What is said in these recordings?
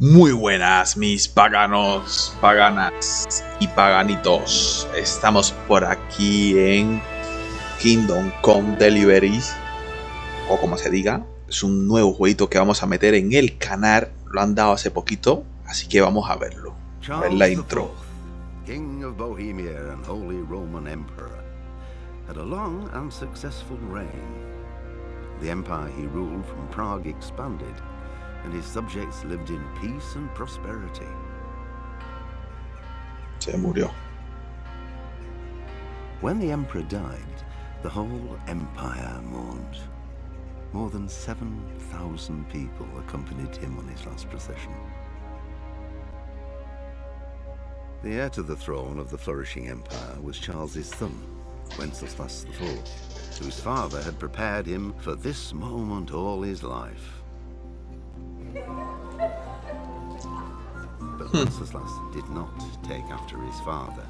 Muy buenas, mis paganos, paganas y paganitos. Estamos por aquí en Kingdom Come Deliverance, o como se diga. Es un nuevo jueguito que vamos a meter en el canal. Lo han dado hace poquito, así que vamos a verlo. A ver la intro. King of Bohemia and Holy Roman Emperor, had a long and successful reign. The empire he ruled from Prague expanded, and his subjects lived in peace and prosperity. Se murió. When the emperor died, the whole empire mourned. More than 7,000 people accompanied him on his last procession. The heir to the throne of the flourishing empire was Charles's son, Wenceslas IV, whose father had prepared him for this moment all his life. But Wenceslas did not take after his father.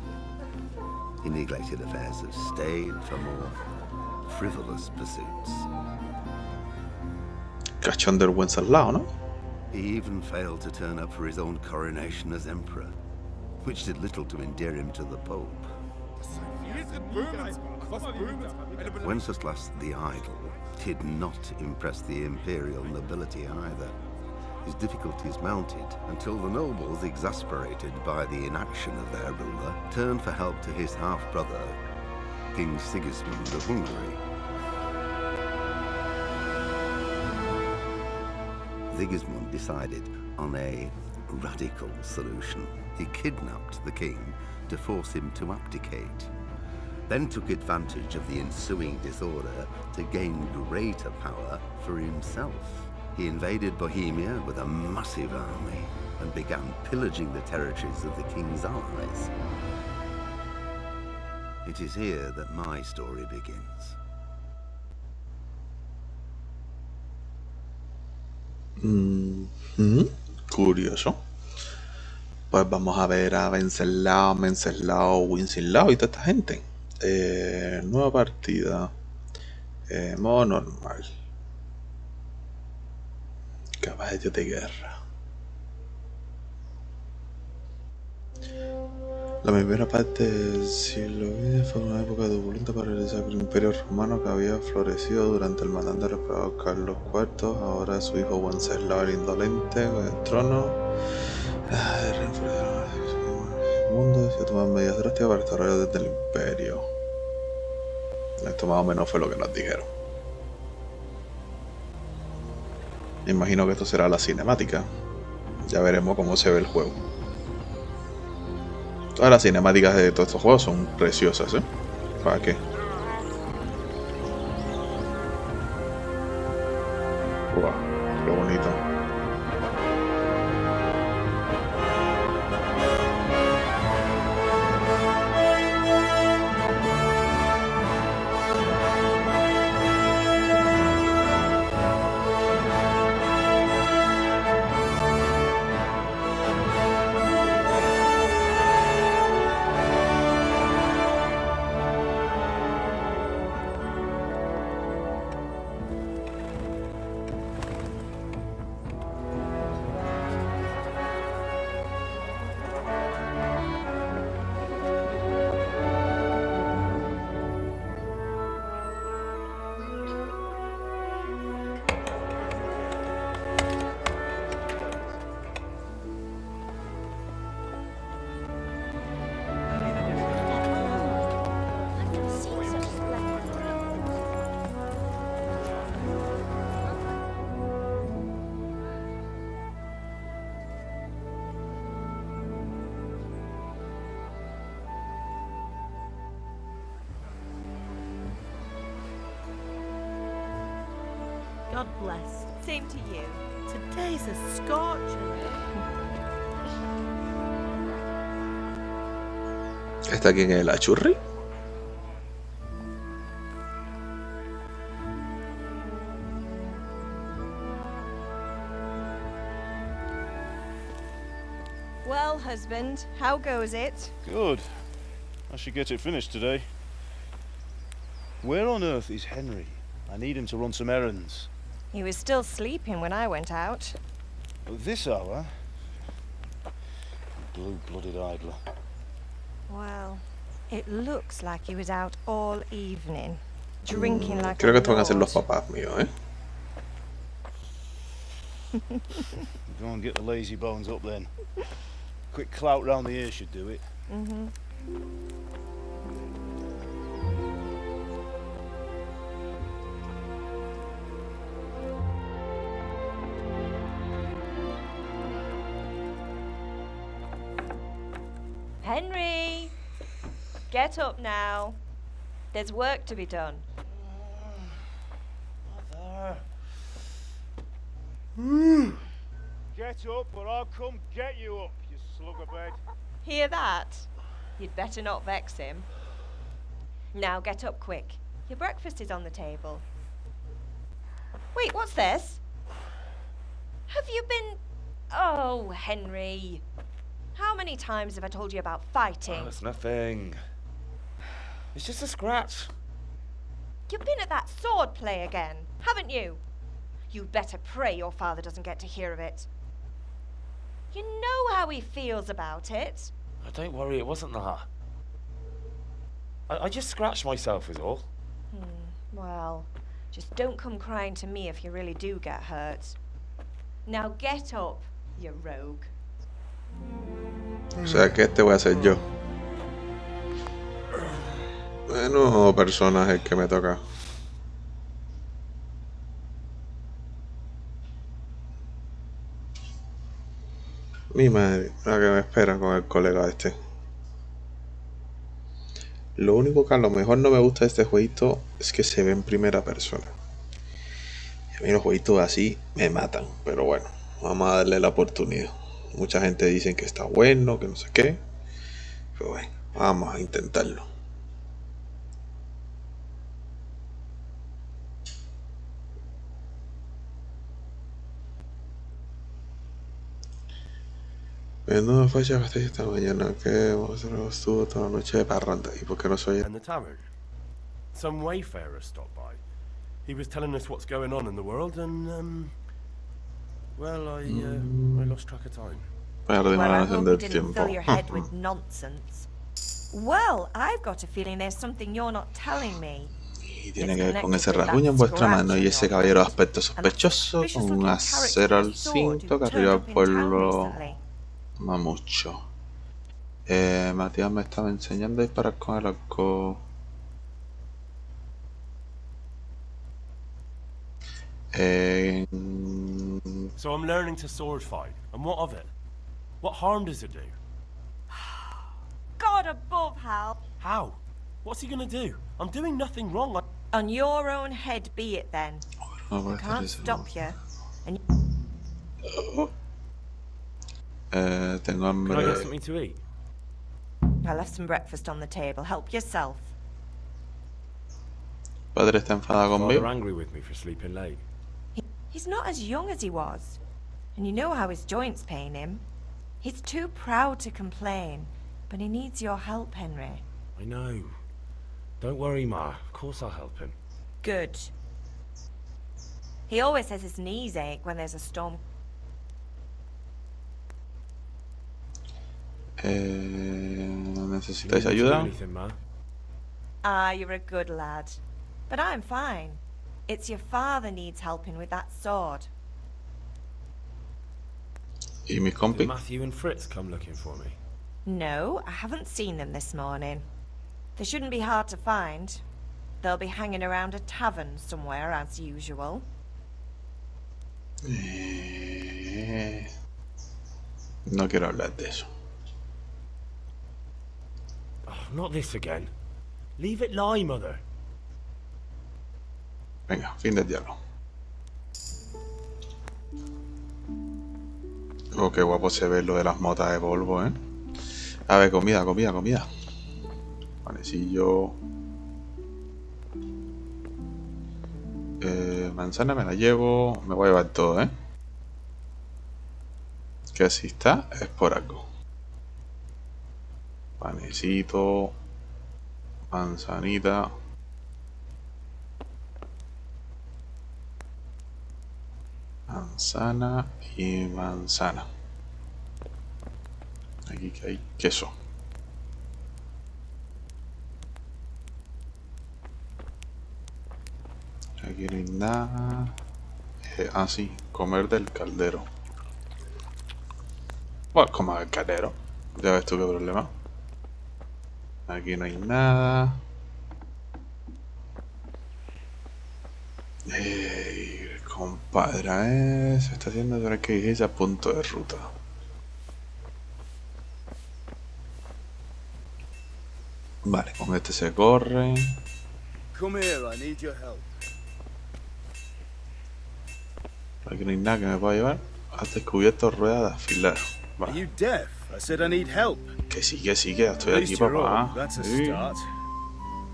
He neglected affairs of state for more frivolous pursuits. Cachón del Wenceslao, ¿no? He even failed to turn up for his own coronation as emperor, which did little to endear him to the Pope. Wenceslas the Idle did not impress the imperial nobility either. His difficulties mounted until the nobles, exasperated by the inaction of their ruler, turned for help to his half-brother, King Sigismund of Hungary. Sigismund decided on a radical solution. He kidnapped the king to force him to abdicate, then took advantage of the ensuing disorder to gain greater power for himself. He invaded Bohemia with a massive army and began pillaging the territories of the king's allies. It is here that my story begins. Curioso. Pues vamos a ver a Venceslao, Winceslao y toda esta gente. Nueva partida. Modo normal. Caballo de guerra. La primera parte del siglo XX fue una época turbulenta para el imperio romano que había florecido durante el mandato del emperador Carlos IV. Ahora su hijo Wenceslao el Indolente con el trono. El mundo se toman medidas drásticas para restaurar desde el imperio. Esto más o menos fue lo que nos dijeron. Me imagino que esto será la cinemática. Ya veremos cómo se ve el juego. Todas las cinemáticas de todos estos juegos son preciosas, ¿eh? ¿Para qué? Wow, qué bonito. God bless. Same to you. Today's a scorcher. ¿Está quién es la churri? Well, husband, how goes it? Good. I should get it finished today. Where on earth is Henry? I need him to run some errands. He was still sleeping when I went out. At this hour? blue-blooded idler. Well, it looks like he was out all evening, drinking like Creo a que esto van a ser los lord. papás míos, ¿eh? Go and get the lazy bones up then. Quick clout round the ear should do it. Henry! Get up now. There's work to be done. Mother. Get up or I'll come get you up, you slug of bed. Hear that? You'd better not vex him. Now get up quick. Your breakfast is on the table. Wait, what's this? Have you been... Oh, Henry. How many times have I told you about fighting? Oh, it's nothing. It's just a scratch. You've been at that sword play again, haven't you? You'd better pray your father doesn't get to hear of it. You know how he feels about it. Oh, don't worry, it wasn't that. I just scratched myself is all. Well, just don't come crying to me if you really do get hurt. Now get up, you rogue. O sea que este voy a ser yo. Bueno, personaje que me toca. Mi madre, la que me espera con el colega este. Lo único que a lo mejor no me gusta de este jueguito es que se ve en primera persona. Y a mí los jueguitos así me matan, pero bueno, vamos a darle la oportunidad. Mucha gente dice que está bueno, que no sé qué, pero bueno, vamos a intentarlo. Pero no me falla que estéis esta mañana, que estuvo toda la noche de parranda. ¿Y por qué no soy? And the tavern. Some wayfarer stopped by. He was telling us what's going on in the world, and well, I lost track of time. Perdí Well, la I noción hope you del didn't tiempo. fill your head with nonsense. Well, I've got a feeling there's something you're not telling me. Y tiene que ver con ese rasguño en vuestra mano y ese caballero de aspecto sospechoso con un acero al cinto que arriba el pueblo mamucho. Matías me estaba enseñando a disparar con el arco. So I'm learning to sword fight, and what of it? What harm does it do? God above, Hal. How? What's he gonna do? I'm doing nothing wrong. On your own head be it then. No, I can't stop you. And tengo Can I hambre. get something to eat? I left some breakfast on the table. Help yourself. Padre está enfadado Father conmigo. angry with me for sleeping late. He's not as young as he was. And you know how his joints pain him. He's too proud to complain. But he needs your help, Henry. I know. Don't worry, Ma. Of course I'll help him. Good. He always says his knees ache when there's a storm. ¿Necesitáis You need to do ayuda? anything, Ma? Ah, you're a good lad. But I'm fine. It's your father needs helping with that sword. ¿Y mis Did compis? Matthew and Fritz come looking for me? No, I haven't seen them this morning. They shouldn't be hard to find. They'll be hanging around a tavern somewhere as usual. No quiero hablar de eso. Oh, not this again. Leave it lie, Mother. Venga, fin del diálogo. Oh, qué guapo se ve lo de las motas de polvo, ¿eh? A ver, comida. Panecillo. Manzana me la llevo. Me voy a llevar todo, ¿eh? Que si está, es por algo. Panecito. Manzanita. Manzana y manzana. Aquí que hay queso. Aquí no hay nada. Ah, sí, comer del caldero. Pues comer del caldero. Ya ves tú qué problema. Aquí no hay nada. Compadre, se está haciendo ahora que dije a punto de ruta. Vale, con este se corre. Come here, I need your help. Aquí no hay nada que me pueda llevar. Has descubierto rueda de afilar. Are Vale. you deaf? I said I need help. Que sí, que At estoy aquí, least you're papá. on. That's a Sí. start.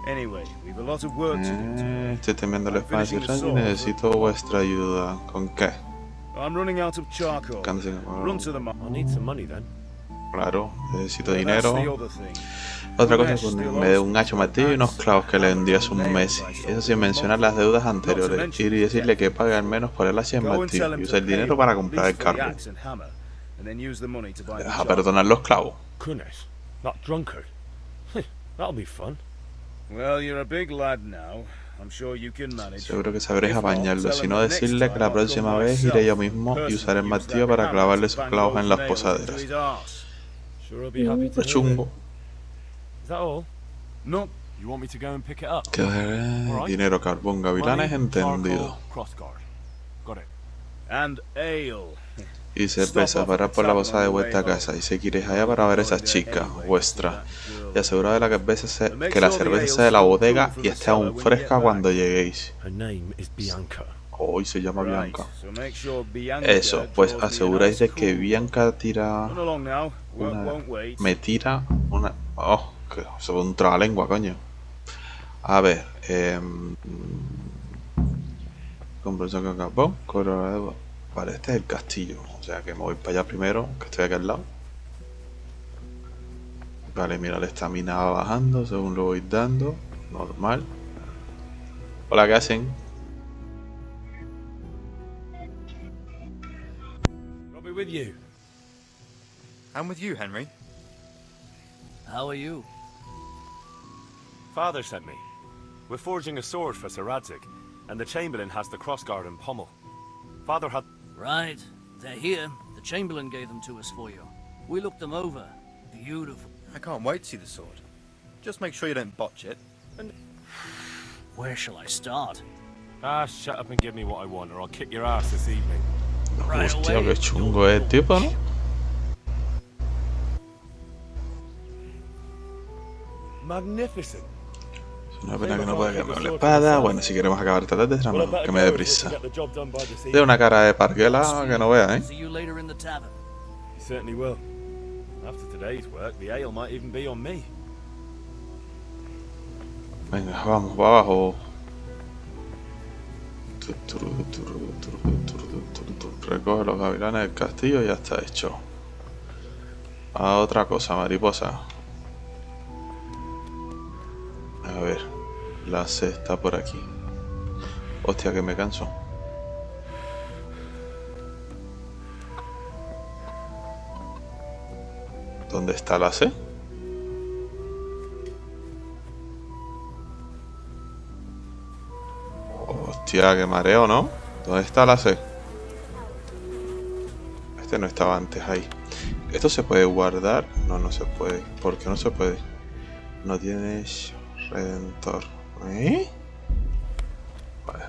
Anyway, we've a lot of work to do. Estoy temiendo la I'm espada finishing y the rayo y sword. necesito vuestra ayuda. ¿Con qué? I'm running out of charcoal. Canse- Run to the market. I'll need some money then. Claro, necesito That's dinero. the other thing. Otra cosa es que me dé un hacho martillo y unos clavos que le vendí hace un mes. Eso sin mencionar las deudas anteriores. Ir y decirle que pague al menos por el hacha y el Go and martillo. tell him Y to usa el pay dinero para at comprar least el for the carro. axe and hammer, and then use the money to buy the Deja charcoal. perdonar los clavos. Goodness, that drunkard. That'll be fun. Well, you're a big lad now. I'm sure you can manage. Seguro que sabréis If not, apañarlo. tell Si him no, that next decirle que time la I'll come próxima vez iré yo mismo y usaré el personally, martillo use para that clavarle hammer sus to clavos bang en those las nails into posaderas. his arse. Sure, I'll be happy to Es hear it. chungo. Is that all? No, You want me to go and pick it up? Que dinero, carbón, gavilanes, entendido. Crossguard. Got it. and ale. Y cerveza para por la posada de vuestra casa. Y si quieres allá para ver a esa chica vuestra. Y asegurad de que la cerveza sea de la bodega y esté aún fresca cuando lleguéis. Her name is Bianca. Hoy se llama Right, Bianca. so make sure Bianca Eso, pues draws me a aseguráis de nice que cool- Bianca tira Run along now. Work una... won't wait. Me tira una... Oh, que se ve un trabalengua, coño. A ver, conversión con carbón, Colorado. Vale, este es el castillo. O sea que me voy para allá primero, que estoy aquí al lado. Vale, mira, la estamina va bajando según lo voy dando. Normal. Hola, ¿qué hacen? I'll be with you. I'm with you, Henry. How are you? Father sent me. We're forging a sword for Sir Radzig, and the Chamberlain has the crossguard and pommel. Father had... Right. They're here. The Chamberlain gave them to us for you. We looked them over. Beautiful. I can't wait to see the sword. Just make sure you don't botch it. Where shall I start? Ah, shut up and give me what I want, or I'll kick your ass this evening. Right Hostia, away. qué chungo es el tipo, ¿no? Magnificent. Es una pena que no pueda quedarme con la espada. Bueno, si queremos acabar esta tarde, será mejor que me dé prisa. Tiene una cara de parguela que no vea, ¿eh? See you later in the tavern. You certainly will. After today's work, the ale might even be on me. Venga, vamos, para abajo. Recoge los gavilanes del castillo y ya está hecho. A otra cosa, mariposa. A ver, la C está por aquí. Hostia, que me canso. ¿Dónde está la C? Hostia, qué mareo, ¿no? ¿Dónde está la C? Este no estaba antes ahí. ¿Esto se puede guardar? No, no se puede. ¿Por qué no se puede? No tienes redentor. ¿Eh? Vale.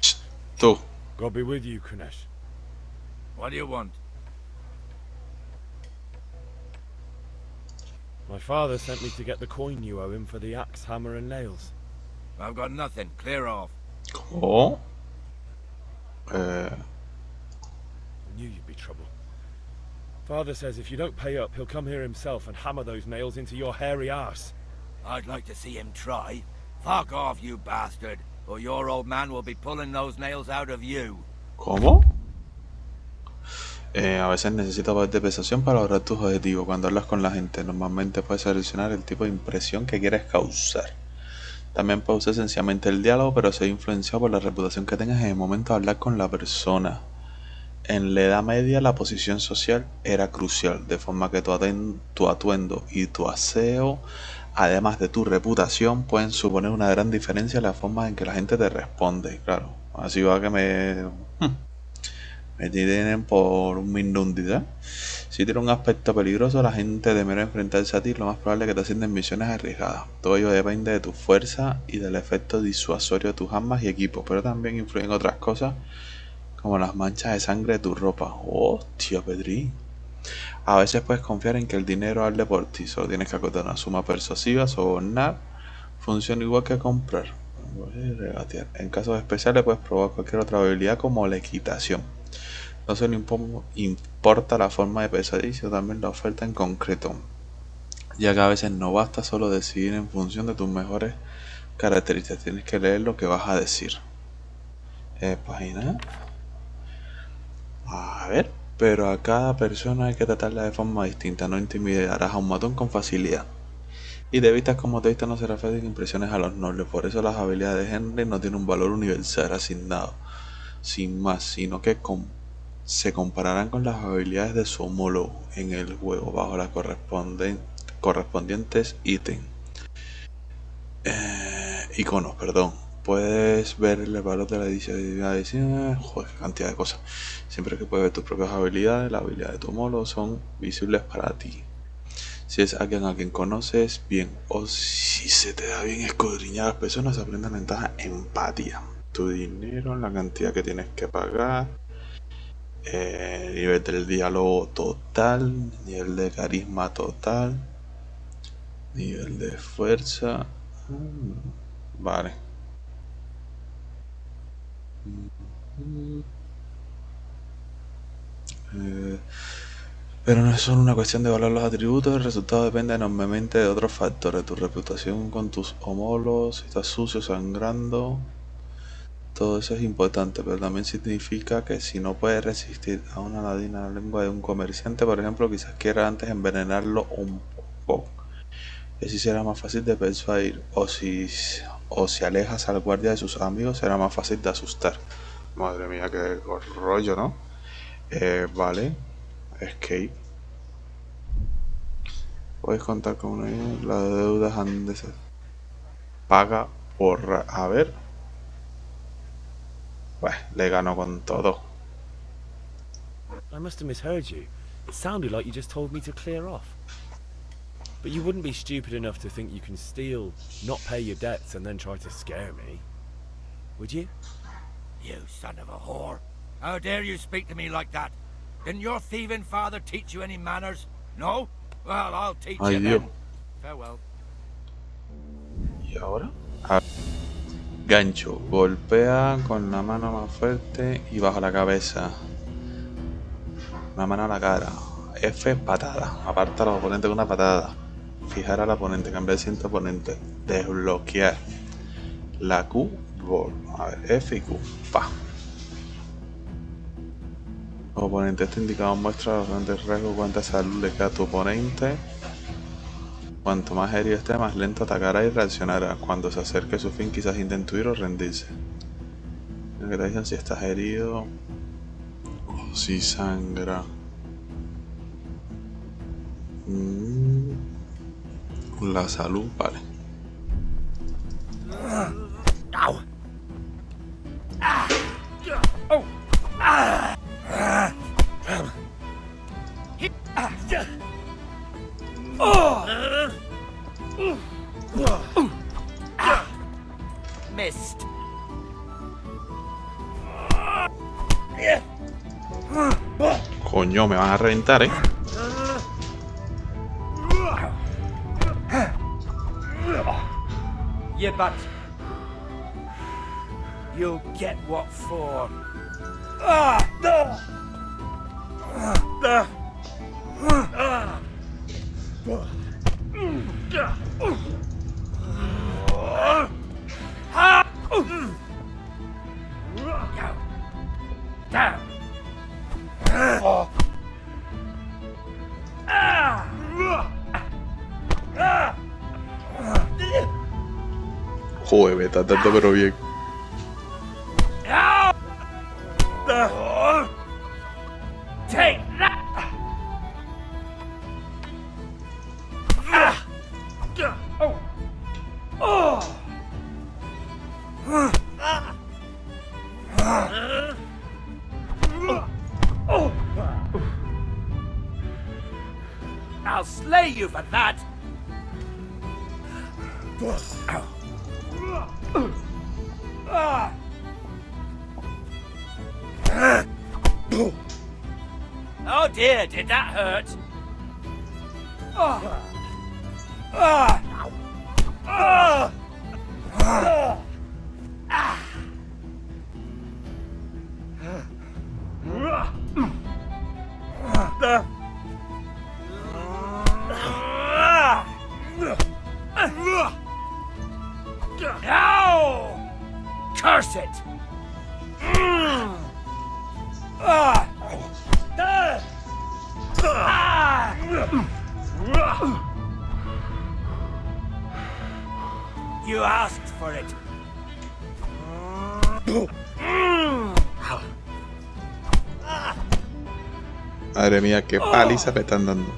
Shh, tú. God be with you, Kunesh. What do you want? My father sent me to get the coin you owe him for the axe, hammer, and nails. I've got nothing. Clear off. ¿Cómo? I knew you'd be trouble. Father says if you don't pay up, he'll come here himself and hammer those nails into your hairy arse. I'd like to see him try. Fuck off, you bastard, or your old man will be pulling those nails out of you. ¿Cómo? A veces necesitas poder de persuasión para lograr tus objetivos. Cuando hablas con la gente, normalmente puedes seleccionar el tipo de impresión que quieres causar. También puedes usar sencillamente el diálogo, pero ser influenciado por la reputación que tengas en el momento de hablar con la persona. En la Edad Media la posición social era crucial, de forma que tu atuendo y tu aseo, además de tu reputación, pueden suponer una gran diferencia en la forma en que la gente te responde. Claro, así va que me tienen por un mindundi, ¿eh? Si tiene un aspecto peligroso, la gente temerá enfrentarse a ti, lo más probable es que te asienten misiones arriesgadas. Todo ello depende de tu fuerza y del efecto disuasorio de tus armas y equipos, pero también influyen otras cosas, como las manchas de sangre de tu ropa. ¡Hostia, Pedri! A veces puedes confiar en que el dinero hable por ti, solo tienes que acotar una suma persuasiva, sobornar, funciona igual que comprar. Regatear. En casos especiales puedes probar cualquier otra habilidad como la equitación. No solo importa la forma de pesadilla, sino también la oferta en concreto, ya que a veces no basta solo decidir en función de tus mejores características, tienes que leer lo que vas a decir. Página. A ver, pero a cada persona hay que tratarla de forma distinta, no intimidarás a un matón con facilidad. Y te vistas como te vistas no será fácil que impresiones a los nobles, por eso las habilidades de Henry no tienen un valor universal asignado, sin más, sino que se compararán con las habilidades de su homólogo en el juego bajo las correspondientes iconos, perdón. Puedes ver el valor de la edición, joder, qué cantidad de cosas. Siempre que puedes ver tus propias habilidades, las habilidades de tu homólogo son visibles para ti. Si es alguien a quien conoces bien o si se te da bien escudriñar a las personas, aprendan ventaja empatía. Tu dinero, la cantidad que tienes que pagar, nivel del diálogo total, nivel de carisma total, nivel de fuerza. Vale. Pero no es solo una cuestión de valorar los atributos, el resultado depende enormemente de otros factores, tu reputación con tus homólogos, si estás sucio, sangrando. Todo eso es importante, pero también significa que si no puedes resistir a una ladina en la lengua de un comerciante, por ejemplo, quizás quiera antes envenenarlo un poco. Y así será más fácil de persuadir, o si alejas al guardia de sus amigos, será más fácil de asustar. Madre mía, qué rollo, ¿no? Vale. Escape. Puedes contar con ellos, las deudas han de ser. Paga por... A ver. Pues le ganó con todo. I must have misheard you. It sounded like you just told me to clear off. But you wouldn't be stupid enough to think you can steal, not pay your debts, and then try to scare me, would you? You son of a whore. How dare you speak to me like that? Didn't your thieving father teach you any manners? No? Well, I'll teach you then. Farewell. ¿Y ahora? Gancho. Golpea con la mano más fuerte y bajo la cabeza. Una mano a la cara. F, patada. Aparta a los oponentes con una patada. Fijar al oponente. Cambiar de asiento oponente. Desbloquear. La Q, gol. A ver, F y Q. Pa. Oponente. Este indicador muestra los grandes riesgos. Cuánta salud le queda a tu oponente. Cuanto más herido esté, más lento atacará y reaccionará. Cuando se acerque a su fin, quizás intente huir o rendirse. Que te dicen si estás herido o si sangra. La salud, vale. Missed. Coño, me van a reventar, Yeah, but you'll get what for. Joder, me está tanto pero bien. Take that! I'll slay you for that! Oh dear, did that hurt? No! Curse it! You asked for it. Madre mía, qué paliza me están dando.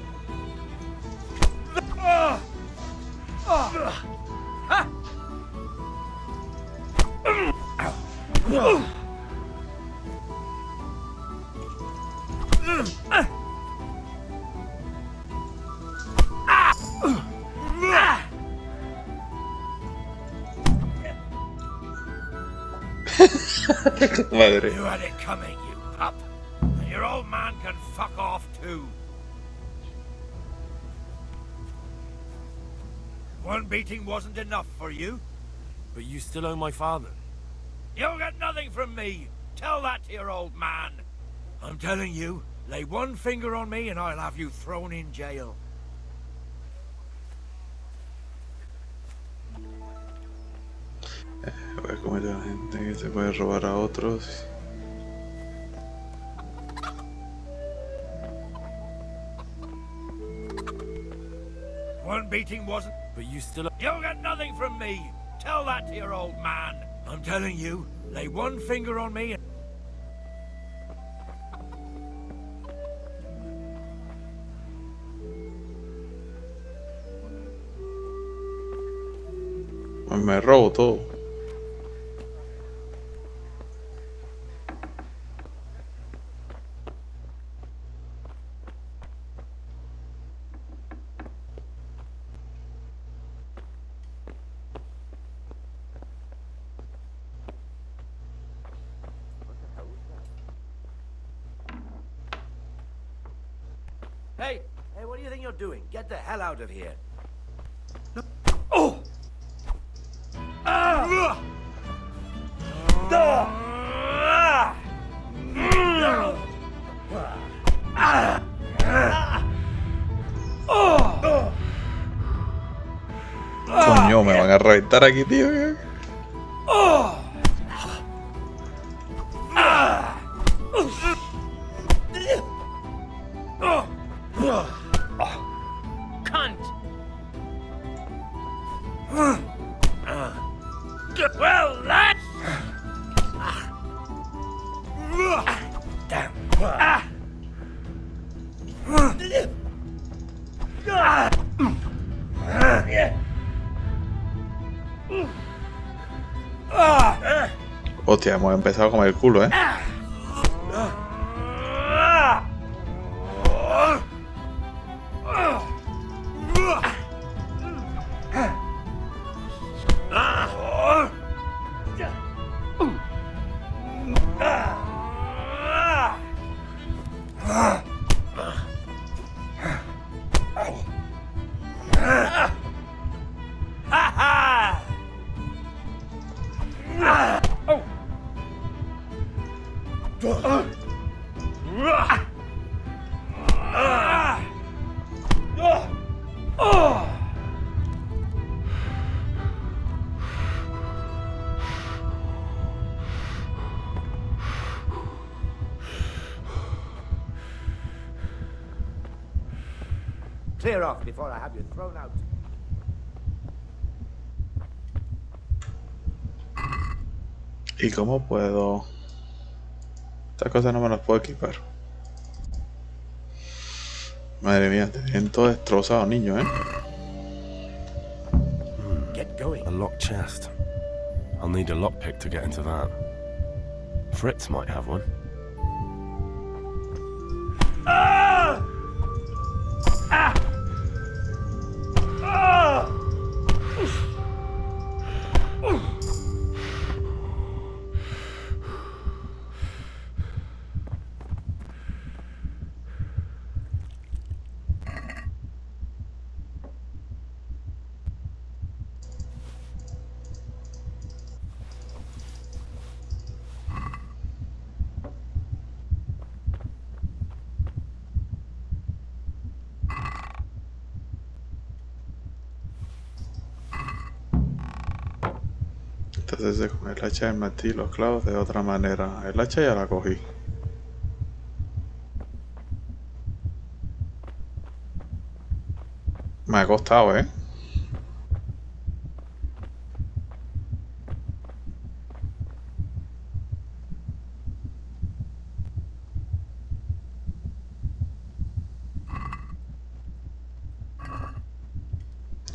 Madre. You had it coming, you pup. And your old man can fuck off too. One beating wasn't enough for you? But you still owe my father. You'll get nothing from me. Tell that to your old man. I'm telling you, lay one finger on me and I'll have you thrown in jail. Voy a comer a la gente que se puede robar a otros. One beating wasn't... But you still... You'll get nothing from me. Tell that to your old man. I'm telling you, lay one finger on me and... Me robo todo. Hey, what do you think you're doing? Get the hell out of here. Coño, me van a reventar aquí, tío. Cunt! Well, lads! Damn. Hostia, hemos empezado a comer el culo, ¿eh? Clear off before I have you thrown out. ¿Y cómo puedo? Estas cosas no me las puedo equipar. Madre mía, te tienen todo destrozado, niño, ¿eh? Get going. A locked chest. I'll need a lockpick to get into that. Fritz might have one. Ah! Ah! Ah! Entonces con el hacha, el martillo y los clavos de otra manera. El hacha ya la cogí. Me ha costado, ¿eh?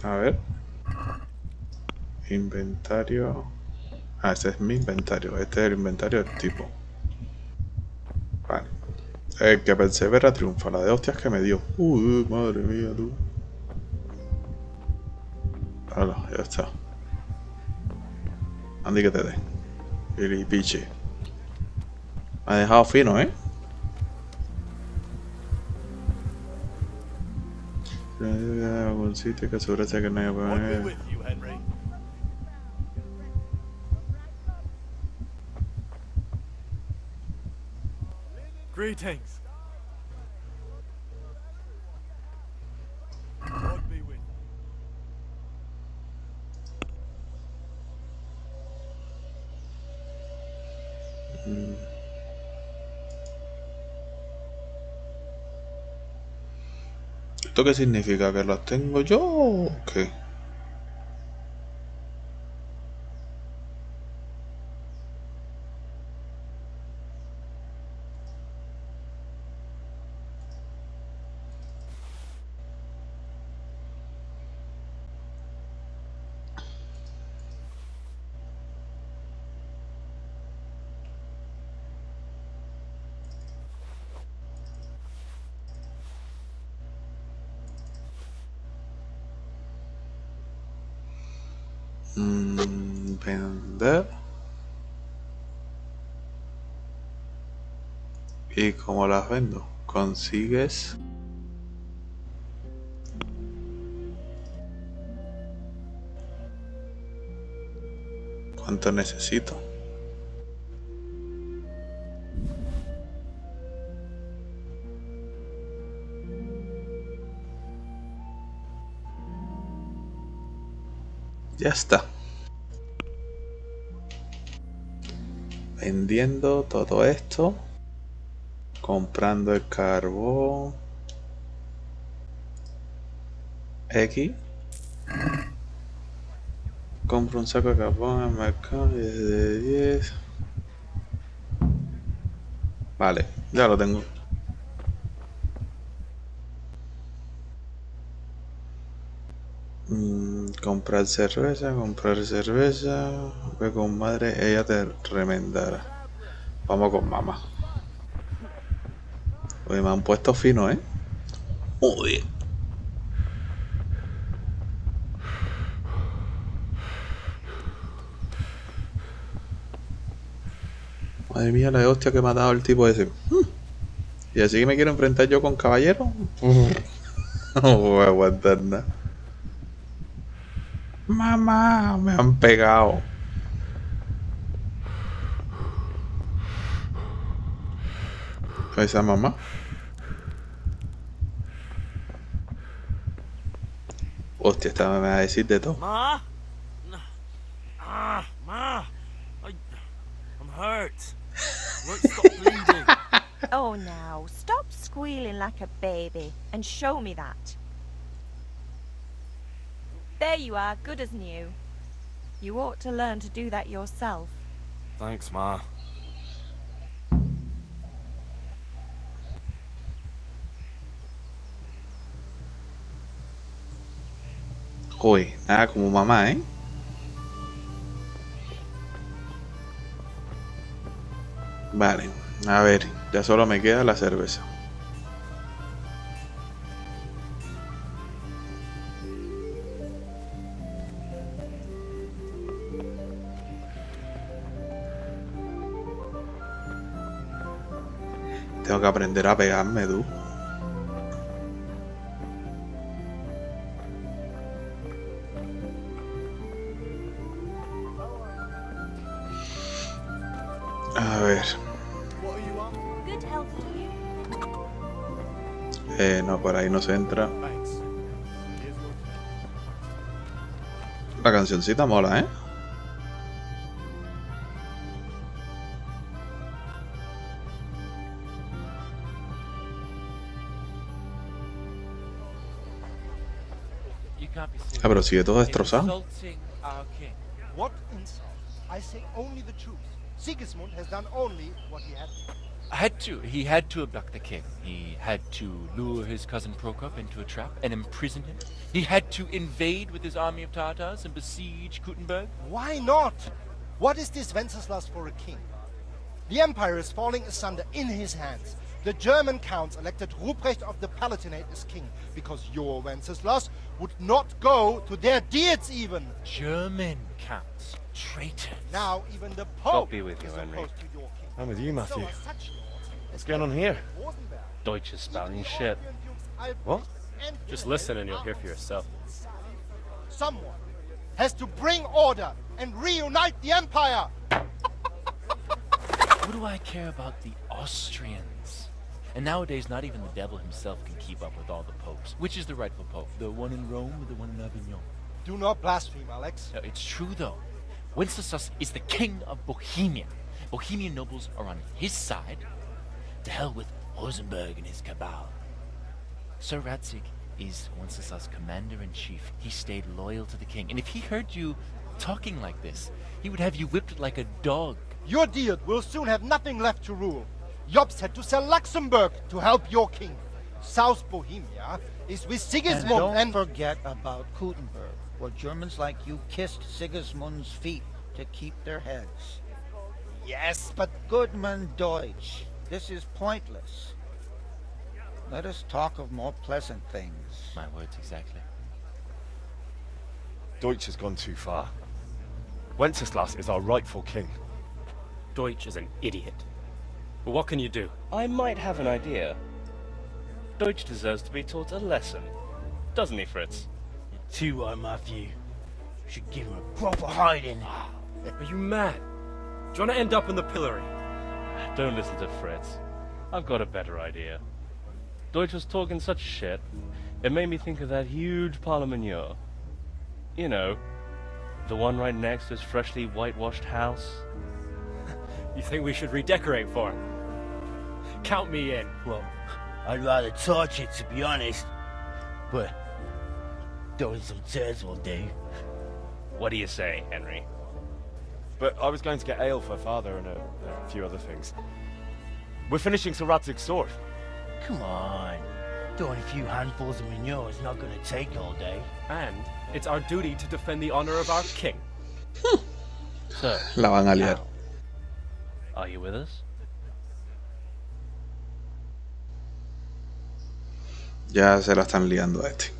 A ver. Inventario. Ah, ese es mi inventario. Este es el inventario del tipo. Vale. El que persevera triunfa. La de hostias que me dio. Madre mía, tú. Hola, ya está. Andy que te dé. Pilipiche. Me ha dejado fino, ¿eh? Algún sitio que asegurarse que no haya poner. Greetings. God be with you. ¿Esto qué significa? ¿Que los tengo yo o qué? Vender. ¿Y cómo las vendo? Consigues ¿cuánto necesito? Ya está. Vendiendo todo esto. Comprando el carbón. X. Compro un saco de carbón en el mercado de 10. Vale, ya lo tengo. Comprar cerveza. Ve con madre, ella te remendará. Vamos con mamá. Oye, me han puesto fino, ¿eh? Joder. Madre mía, la de hostia que me ha dado el tipo ese. Y así que me quiero enfrentar yo con caballero. No voy a aguantar nada. Mamá, me han pegado. Esa mamá. Hostia, esta me va a decir de todo. Ma? Ma! I'm hurt. Won't stop bleeding. Oh, now, stop squealing like a baby and show me that. There you are, good as new. You ought to learn to do that yourself. Thanks, Ma. Uy, nada como mamá, ¿eh? Vale, a ver, ya solo me queda la cerveza. Tengo que aprender a pegarme, tú. A ver. Good health to you. No, por ahí no se entra. La cancioncita mola, ¿eh? Ah, pero sigue todo destrozado. What insult? I say only the truth. Sigismund has done only what he had to. He had to abduct the king. He had to lure his cousin Prokop into a trap and imprison him. He had to invade with his army of Tatars and besiege Kuttenberg. Why not? What is this Wenceslas for a king? The empire is falling asunder in his hands. The German counts elected Ruprecht of the Palatinate as king because your Wenceslas would not go to their deeds even. German counts. Traitors. Now even the Pope God be with you, is Henry. opposed to your king. I'm with you, Matthew. So are such lords What's going on here? Deutsch is spouting shit. What? Just listen and you'll hear for yourself. Someone has to bring order and reunite the empire. What do I care about the Austrians? And nowadays, not even the devil himself can keep up with all the popes. Which is the rightful pope? The one in Rome or the one in Avignon? Do not blaspheme, Alex. No, it's true, though. Wenceslas is the king of Bohemia. Bohemian nobles are on his side. To hell with Rosenberg and his cabal. Sir Radzig is Wenceslas' commander-in-chief. He stayed loyal to the king. And if he heard you talking like this, he would have you whipped like a dog. Your Diet will soon have nothing left to rule. Jobst had to sell Luxembourg to help your king. South Bohemia is with Sigismund and don't forget about Kuttenberg, where Germans like you kissed Sigismund's feet to keep their heads. Yes, but Goodman Deutsch, this is pointless. Let us talk of more pleasant things. My words exactly. Deutsch has gone too far. Wenceslas is our rightful king. Deutsch is an idiot. But what can you do? I might have an idea. Deutsch deserves to be taught a lesson. Doesn't he, Fritz? Too right, Matthew. Should give him a proper hiding. Are you mad? Do you want to end up in the pillory? Don't listen to Fritz. I've got a better idea. Deutsch was talking such shit, it made me think of that huge parliament. You know, the one right next to his freshly whitewashed house. You think we should redecorate for him? Count me in. Well, I'd rather torch it, to be honest. But throwing some tears will do. What do you say, Henry? But I was going to get ale for father and a few other things. We're finishing Sir Radzig's sword. Come on. Throwing a few handfuls of manure is not going to take all day. And it's our duty to defend the honor of our king. So, La van a liar. Are you with us? Ya se la están liando a este.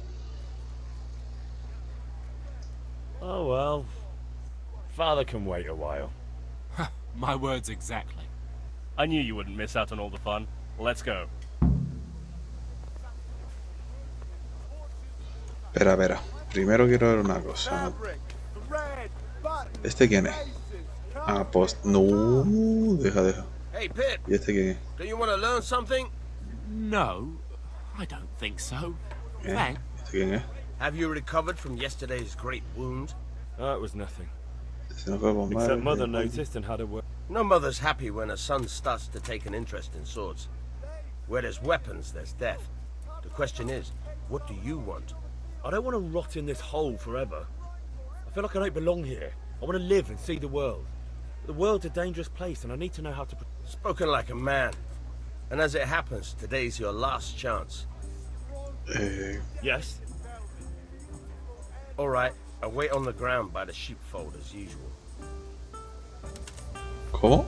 Oh well. Father can wait a while. My words exactly. I knew you wouldn't miss out on all the fun. Let's go. Espera. Primero quiero ver una cosa. ¿Este quién es? Ah, pues... No, deja. Hey, Pip. ¿Y este quién es? Do you want to learn something? No, I don't think so. Thanks. ¿Este quién es? Have you recovered from yesterday's great wound? Oh, it was nothing. Se nos fue con madre. Except mother noticed and had a word. No mother's happy when her son starts to take an interest in swords. Where there's weapons, there's death. The question is, what do you want? I don't want to rot in this hole forever. I feel like I don't belong here. I want to live and see the world. The world's a dangerous place and I need to know how to... Spoken like a man. And as it happens, today's your last chance. Yes? All right, I wait on the ground by the sheepfold as usual. ¿Cómo?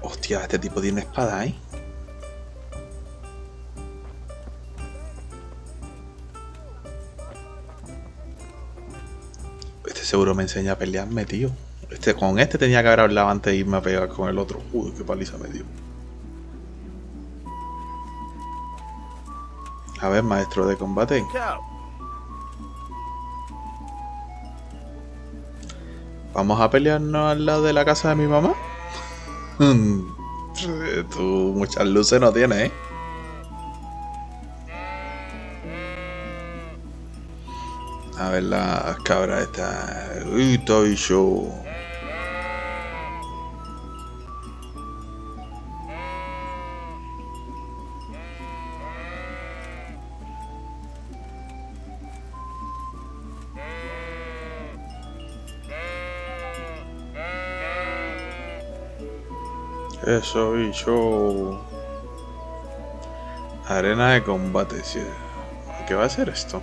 Hostia, este tipo tiene espada, ¿eh? Este seguro me enseña a pelearme, tío. Con este tenía que haber hablado antes de irme a pegar con el otro. Uy, qué paliza me dio. A ver, maestro de combate. ¿Vamos a pelearnos al lado de la casa de mi mamá? Tú muchas luces no tienes, ¿eh? A ver las cabras estas. Uy, estoy yo. Eso y yo. Arena de combate, sí. ¿Qué va a ser esto?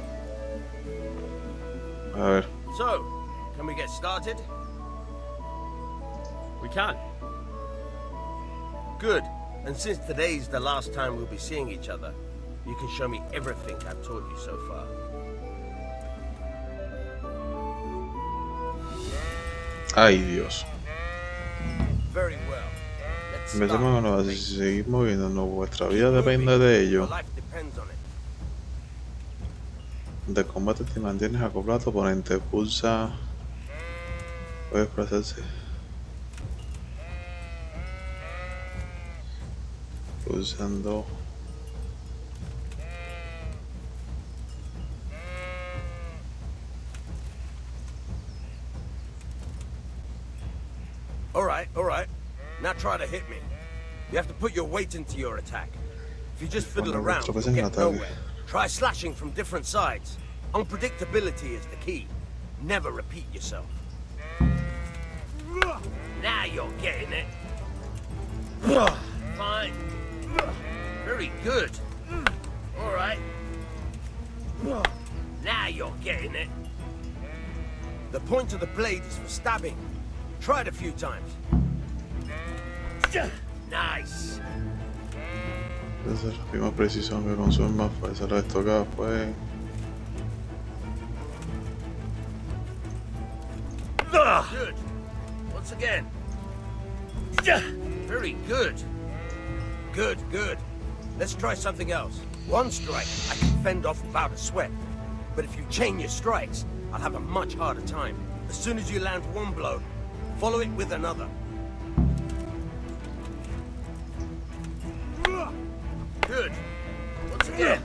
A ver. So, can we get started? We can. Good. And since today's the last time we'll be seeing each other, you can show me everything I've taught you so far. Ay, Dios. Very well. Empecemos con si seguir moviéndonos. Vuestra vida depende de ello. De combate te mantienes acoplado a tu oponente. Pulsa. Puede desplazarse. Pulsando. All right. Now try to hit me. You have to put your weight into your attack. If you just fiddle around, you'll get nowhere. Try slashing from different sides. Unpredictability is the key. Never repeat yourself. Now you're getting it. Fine. Very good. All right. Now you're getting it. The point of the blade is for stabbing. Try it a few times. Nice. Desde la misma precisión que consume más fuerza. La estocada fue. Good. Once again. Very good. Good. Let's try something else. One strike, I can fend off without a sweat. But if you chain your strikes, I'll have a much harder time. As soon as you land one blow, follow it with another. Good. Once again.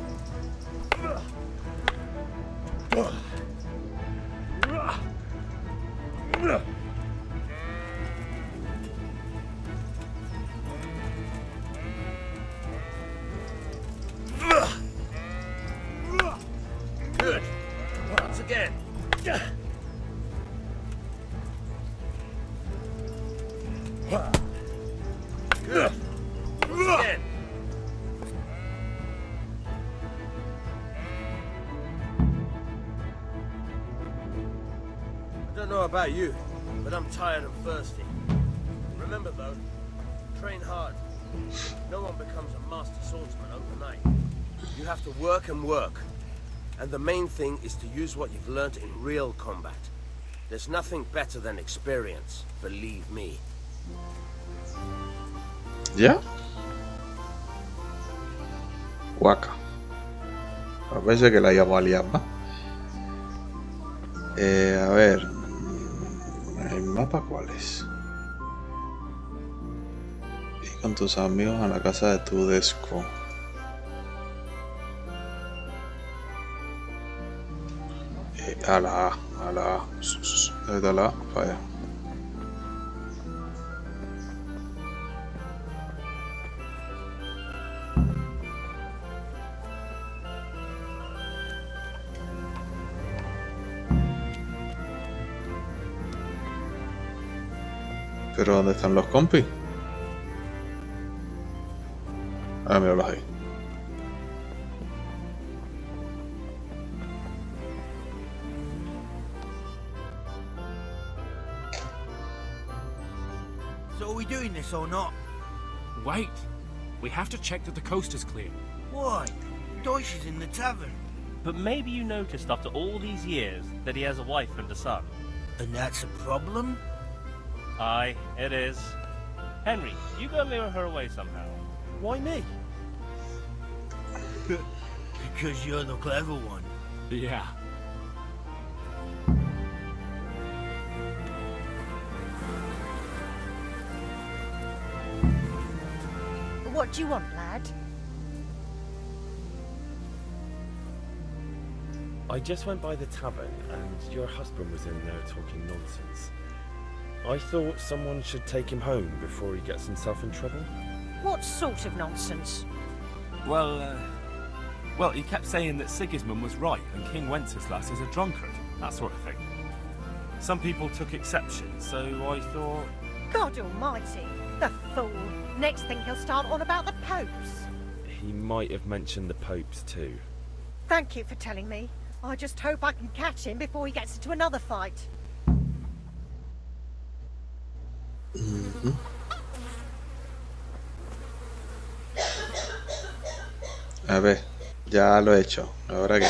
Good. Once again. Good. Once again. I don't know about you, but I'm tired and thirsty. Remember though, train hard. No one becomes a master swordsman overnight. You have to work and work. And the main thing is to use what you've learned in real combat. There's nothing better than experience, believe me. ¿Ya? Guaca. Parece que la llamo a liar más. A ver. ¿El mapa cuál es? Ir con tus amigos a la casa de tu desco. A la A. Desde la A, para allá. ¿Pero dónde están los compis? Ah, míralos ahí. So are we doing this or not? Wait. We have to check that the coast is clear. Why? Deutsch is in the tavern. But maybe you noticed after all these years that he has a wife and a son. And that's a problem? Aye, it is. Henry, you go lure her away somehow. Why me? Because you're the clever one. Yeah. What do you want, lad? I just went by the tavern and your husband was in there talking nonsense. I thought someone should take him home before he gets himself in trouble. What sort of nonsense? Well, he kept saying that Sigismund was right and King Wenceslas is a drunkard, that sort of thing. Some people took exception, so I thought... God almighty, the fool. Next thing he'll start on about the popes. He might have mentioned the popes too. Thank you for telling me. I just hope I can catch him before he gets into another fight. A ver, ya lo he hecho. Ahora qué.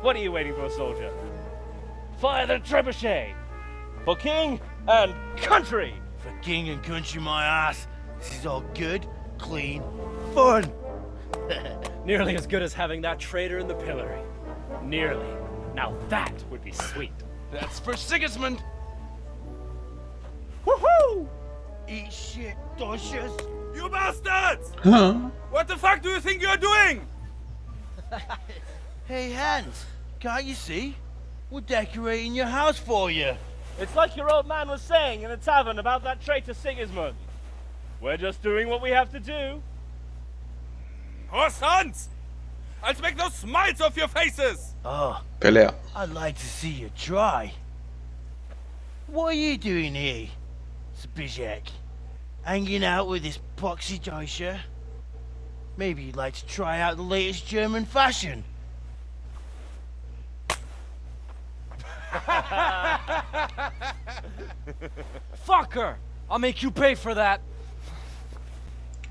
What are you waiting for, soldier? Fire the trebuchet! For king and country! For king and country, my ass. This is all good, clean, fun. Nearly as good as having that traitor in the pillory. Nearly. Now that would be sweet. That's for Sigismund! Woohoo! Eat shit, Deutsches. You bastards! Huh? What the fuck do you think you're doing? Hey, Hans, can't you see? We're decorating your house for you. It's like your old man was saying in the tavern about that traitor Sigismund. We're just doing what we have to do. Horse Hans! I'll make those smiles off your faces! Oh, Pelea. I'd like to see you try. What are you doing here, Zbyszek? Hanging out with this poxy Deutscher? Maybe you'd like to try out the latest German fashion. Fucker! I'll make you pay for that.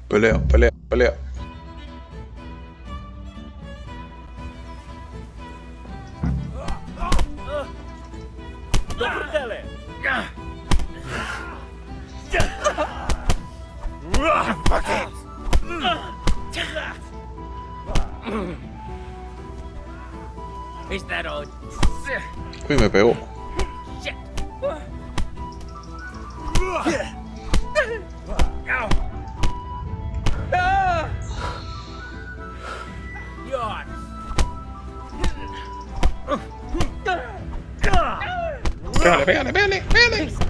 Pelea, pelea, pelea. Doppeltelle! Fuck it! Is that all? Uy, me pegó. Shit! Pégale, pégale, pégale, pégale.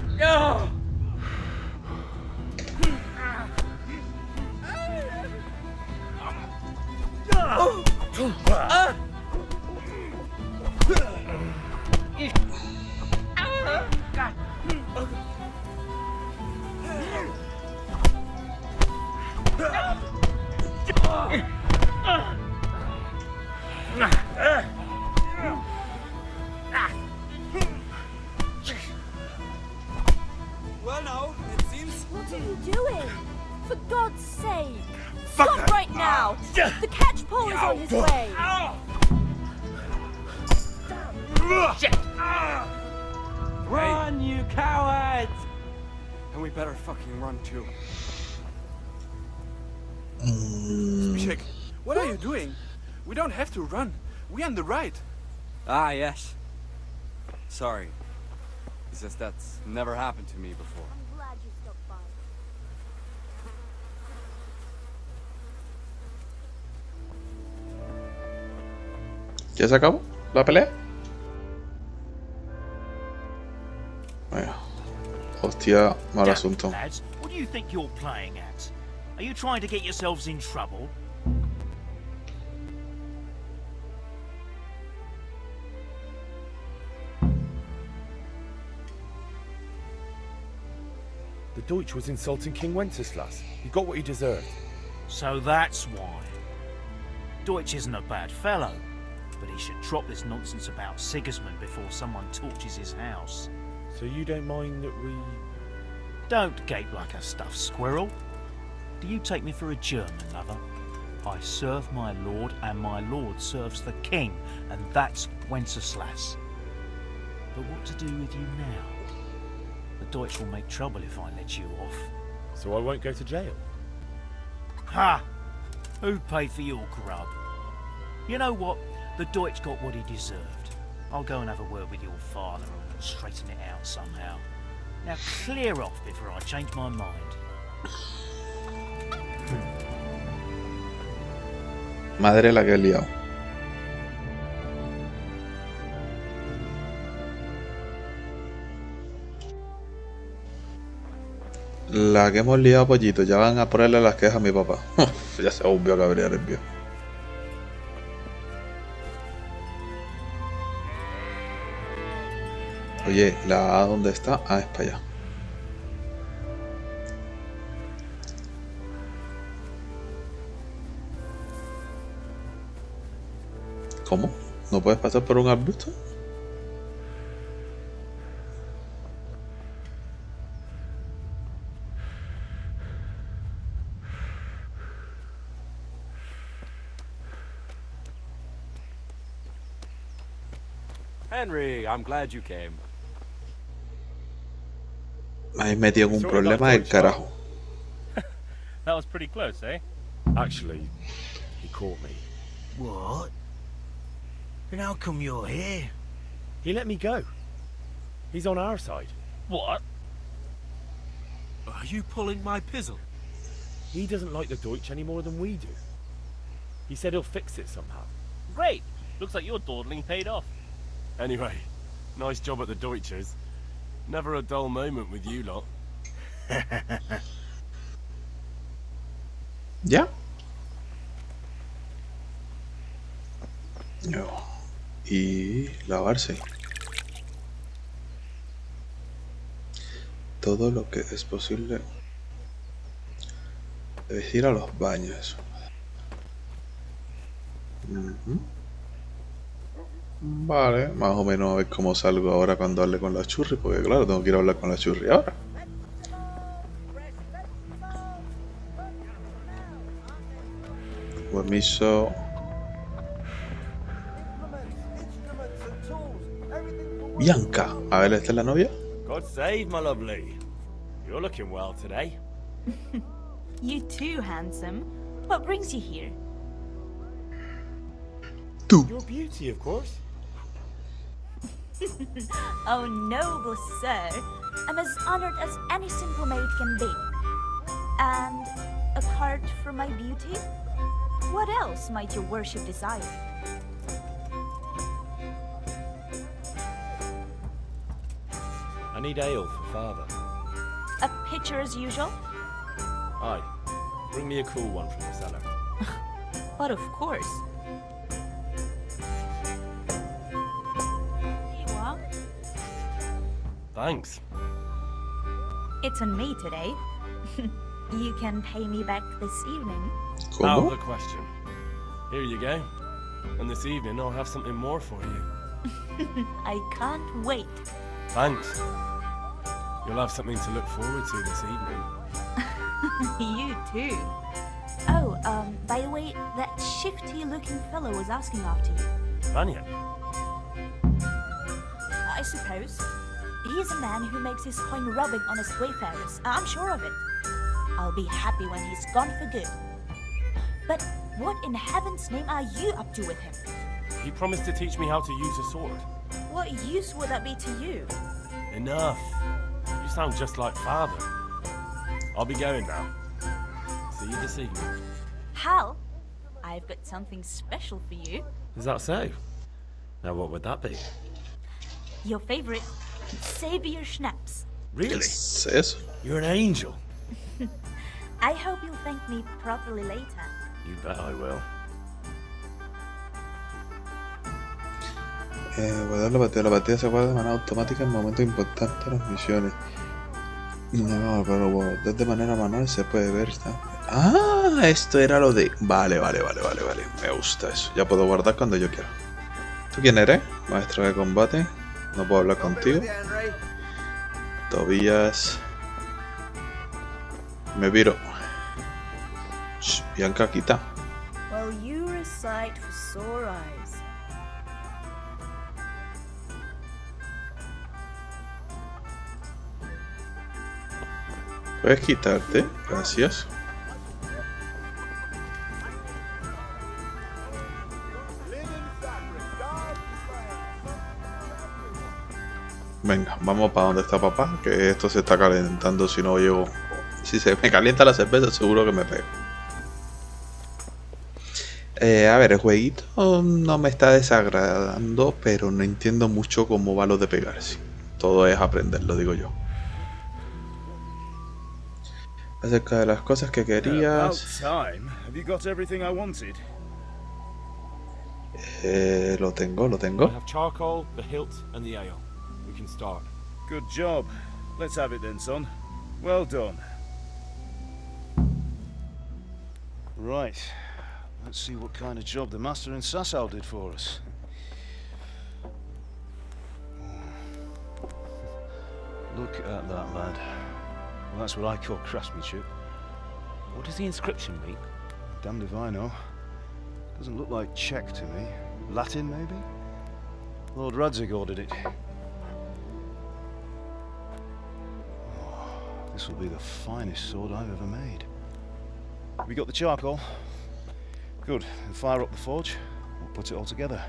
Well now, it seems... What are you doing? For God's sake! Stop right now! The catchpole is on his way! Shit! Run, you cowards! And we better fucking run too. Zbyszek, what are you doing? We don't have to run. We're on the right. Ah, yes. Sorry. It's just that's never happened to me before. I'm glad you stopped by. ¿Ya se acabó la pelea? Bueno. Hostia, mal asunto. Lads, what do you think you're playing at? Are you trying to get yourselves in trouble? The The Deutsch was insulting King Wenceslas. He got what he deserved. So that's why. Deutsch isn't a bad fellow, but he should drop this nonsense about Sigismund before someone torches his house. So you don't mind that we... Don't gape like a stuffed squirrel. Do you take me for a German, lover? I serve my lord, and my lord serves the king, and that's Wenceslas. But what to do with you now? The Deutsch will make trouble if I let you off. So I won't go to jail? Ha! Who'd pay for your grub? You know what? The Deutsch got what he deserved. I'll go and have a word with your father and we'll straighten it out somehow. Now clear off before I change my mind. Madre la que he liado. La que hemos liado, pollito. Ya van a ponerle las quejas a mi papá. Ya se obvio que habría nervio. Oye, ¿la A dónde está? Ah, es para allá. ¿Cómo? ¿No puedes pasar por un arbusto? Henry, I'm glad you came. Me habéis metido en un problema del carajo. That was pretty close, eh? Actually, he caught me. What? And how come you're here? He let me go. He's on our side. What? Are you pulling my pizzle? He doesn't like the Deutsch any more than we do. He said he'll fix it somehow. Great! Looks like your dawdling paid off. Anyway, nice job at the Deutschers. Never a dull moment with you lot. ¿Ya? No. Y lavarse. Todo lo que es posible. Debes ir a los baños. Vale, más o menos a ver cómo salgo ahora cuando hable con la churri, porque claro, tengo que ir a hablar con la churri ahora. Permiso. Bianca, a ver, ¿esta es la novia? God save, my lovely. You're looking well today. You too, handsome. What brings you here? Your beauty, of course. Oh, noble sir. I'm as honored as any simple maid can be. And apart from my beauty, what else might your worship desire? I need ale for father. A pitcher as usual? Aye. Bring me a cool one from the cellar. But of course. Here you are. Thanks. It's on me today. You can pay me back this evening. Out of the question. Here you go. And this evening I'll have something more for you. I can't wait. Thanks. You'll have something to look forward to this evening. You too. Oh, by the way, that shifty-looking fellow was asking after you. Vanya? I suppose. He's a man who makes his coin rubbing on his wayfarers. I'm sure of it. I'll be happy when he's gone for good. But what in heaven's name are you up to with him? He promised to teach me how to use a sword. What use would that be to you? Enough. You sound just like father. I'll be going now. See you this evening. Hal, I've got something special for you. Is that so? Now what would that be? Your favorite Savior Schnapps. Really? Yes. You're an angel. I hope you'll thank me properly later. You bet I will. Guardar la partida se guarda de manera automática en momentos importantes de las misiones. No, pero de manera manual se puede ver. Ah, esto era lo de... Vale. Me gusta eso. Ya puedo guardar cuando yo quiera. ¿Tú quién eres? Maestro de combate. No puedo hablar contigo. Tobías. Me viro. Shh, Bianca, quita. Well, you're a sight for sore eyes. Puedes quitarte, gracias. Venga, vamos para donde está papá, que esto se está calentando. Si no llego, si se me calienta la cerveza, seguro que me pego. A ver, el jueguito no me está desagradando, pero no entiendo mucho cómo va lo de pegarse. Todo es aprenderlo, digo yo. Acerca de las cosas que querías. Lo tengo. I have charcoal, the hilt, and the ale. We can start. Good job. Let's have it then, son. Well done. Right. Let's see what kind of job the master in Sasau did for us. Look at that, lad. Well, that's what I call craftsmanship. What does the inscription mean? Damned if I know. Doesn't look like Czech to me. Latin, maybe? Lord Radzig ordered it. Oh, this will be the finest sword I've ever made. Have you got the charcoal? Good. Then fire up the forge. We'll put it all together.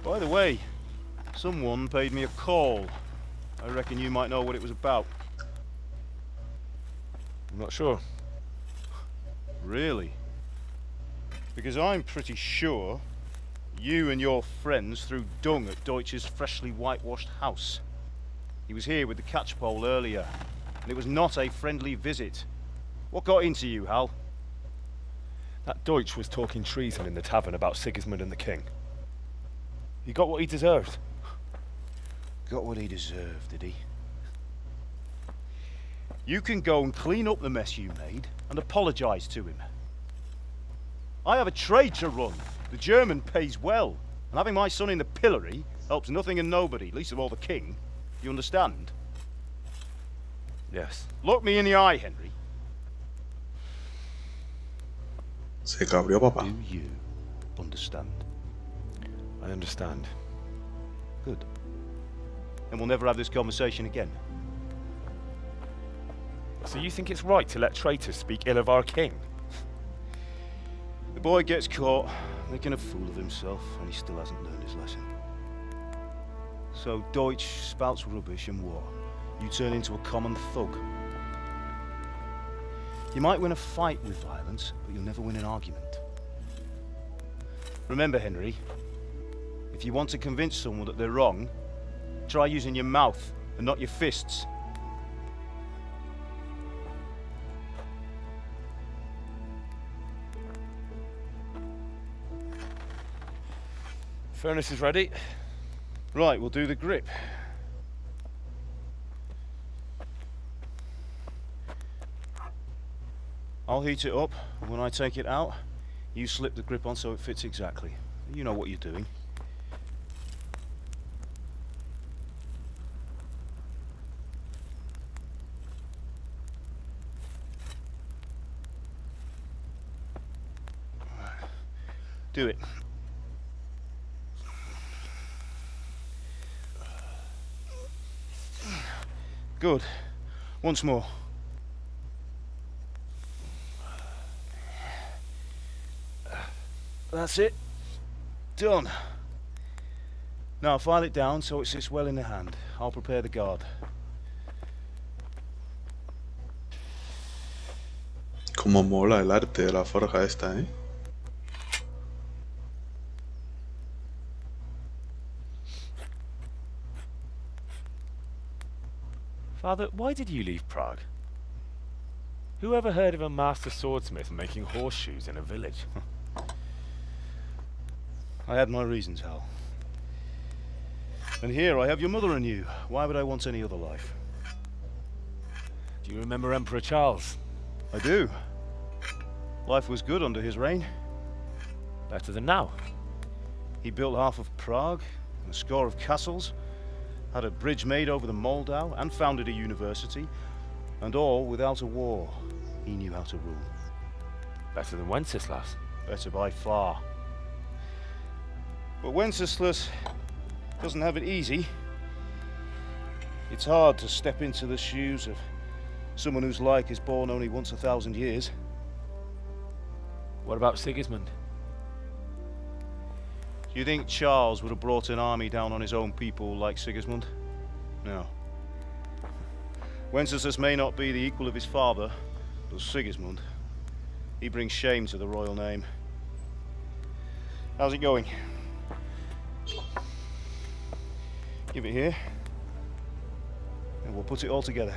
By the way, someone paid me a call. I reckon you might know what it was about. I'm not sure. Really? Because I'm pretty sure you and your friends threw dung at Deutsch's freshly whitewashed house. He was here with the catchpole earlier, and it was not a friendly visit. What got into you, Hal? That Deutsch was talking treason in the tavern about Sigismund and the king. He got what he deserved. Got what he deserved, did he? You can go and clean up the mess you made and apologise to him. I have a trade to run. The German pays well, and having my son in the pillory helps nothing and nobody, least of all the king. You understand? Yes. Look me in the eye, Henry. Se cabrió, papá. Do you understand? I understand. Good. And we'll never have this conversation again. So you think it's right to let traitors speak ill of our king? The boy gets caught, making a fool of himself, and he still hasn't learned his lesson. So Deutsch spouts rubbish and war. You turn into a common thug. You might win a fight with violence, but you'll never win an argument. Remember, Henry, if you want to convince someone that they're wrong, try using your mouth and not your fists. Furnace is ready. Right, we'll do the grip. I'll heat it up, and when I take it out, you slip the grip on so it fits exactly. You know what you're doing. Do it. Good. Once more. That's it. Done. Now file it down so it sits well in the hand. I'll prepare the guard. Como mola el arte de la forja esta, ¿eh? Father, why did you leave Prague? Who ever heard of a master swordsmith making horseshoes in a village? I had my reasons, Hal. And here I have your mother and you. Why would I want any other life? Do you remember Emperor Charles? I do. Life was good under his reign. Better than now. He built half of Prague, and a score of castles, had a bridge made over the Moldau, and founded a university, and all without a war. He knew how to rule. Better than Wenceslas. Better by far. But Wenceslas doesn't have it easy. It's hard to step into the shoes of someone whose like is born only once 1,000 years. What about Sigismund? Do you think Charles would have brought an army down on his own people like Sigismund? No. Wenceslas may not be the equal of his father, but Sigismund, he brings shame to the royal name. How's it going? Give it here, and we'll put it all together.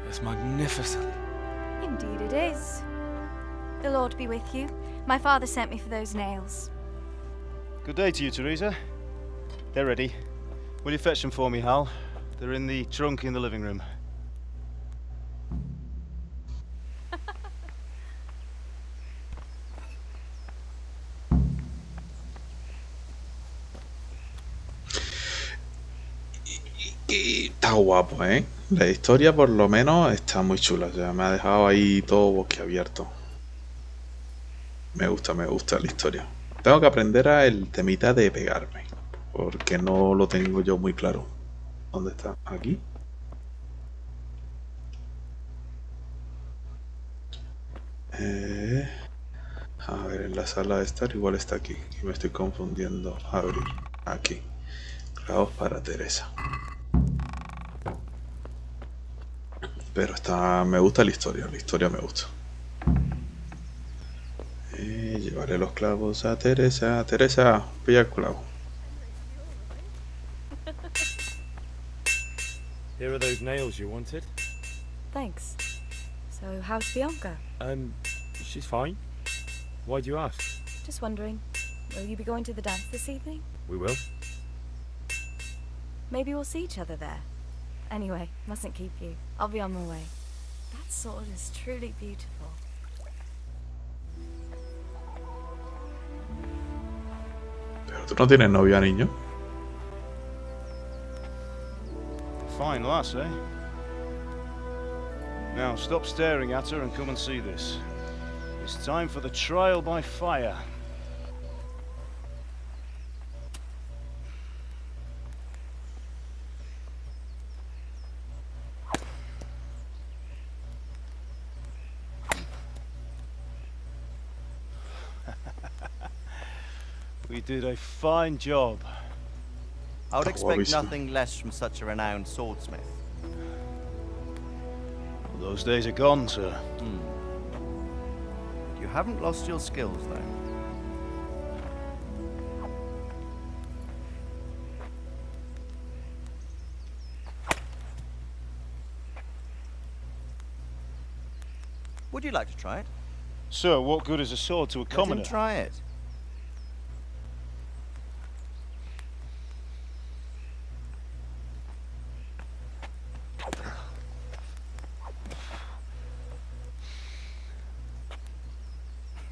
It's magnificent. Indeed it is. The Lord be with you. My father sent me for those nails. Good day to you, Teresa. They're ready. Will you fetch them for me, Hal? They're in the trunk in the living room. Y está guapo, ¿eh? La historia por lo menos está muy chula, o sea, me ha dejado ahí todo boquiabierto. Me gusta la historia. Tengo que aprender a el temita de pegarme, porque no lo tengo yo muy claro. ¿Dónde está? ¿Aquí? A ver, en la sala de estar igual está aquí. Y me estoy confundiendo. Abrir. Aquí. Clavos para Teresa. Pero me gusta la historia me gusta. Llevaré los clavos a Teresa. Teresa, pilla el clavo. Here are those nails you wanted. Thanks. So, how's Bianca? She's fine. Why do you ask? Just wondering, will you be going to the dance this evening? We will. Maybe we'll see each other there. Anyway, mustn't keep you. I'll be on my way. That sword is truly beautiful. Pero tú no tienes novia, niño. Fine lass, eh? Now stop staring at her and come and see this. It's time for the trial by fire. We did a fine job. I would expect nothing less from such a renowned swordsmith. Well, those days are gone, sir. You haven't lost your skills, though. Would you like to try it? Sir, what good is a sword to a commoner? Let him try it.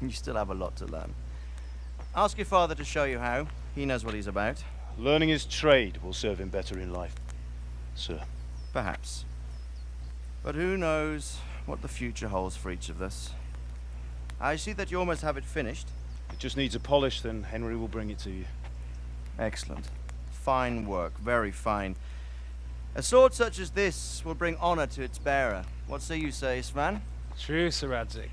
You still have a lot to learn. Ask your father to show you how. He knows what he's about. Learning his trade will serve him better in life, sir. Perhaps. But who knows what the future holds for each of us. I see that you almost have it finished. It just needs a polish, then Henry will bring it to you. Excellent. Fine work, very fine. A sword such as this will bring honor to its bearer. What say you, Svan? True, Sir Radzik.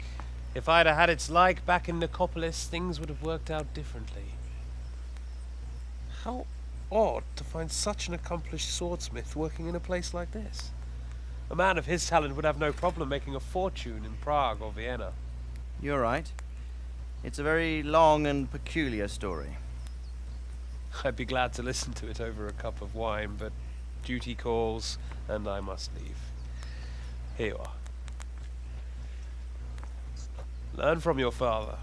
If I'd had its like back in Nicopolis, things would have worked out differently. How odd to find such an accomplished swordsmith working in a place like this. A man of his talent would have no problem making a fortune in Prague or Vienna. You're right. It's a very long and peculiar story. I'd be glad to listen to it over a cup of wine, but duty calls, and I must leave. Here you are. Learn from your father.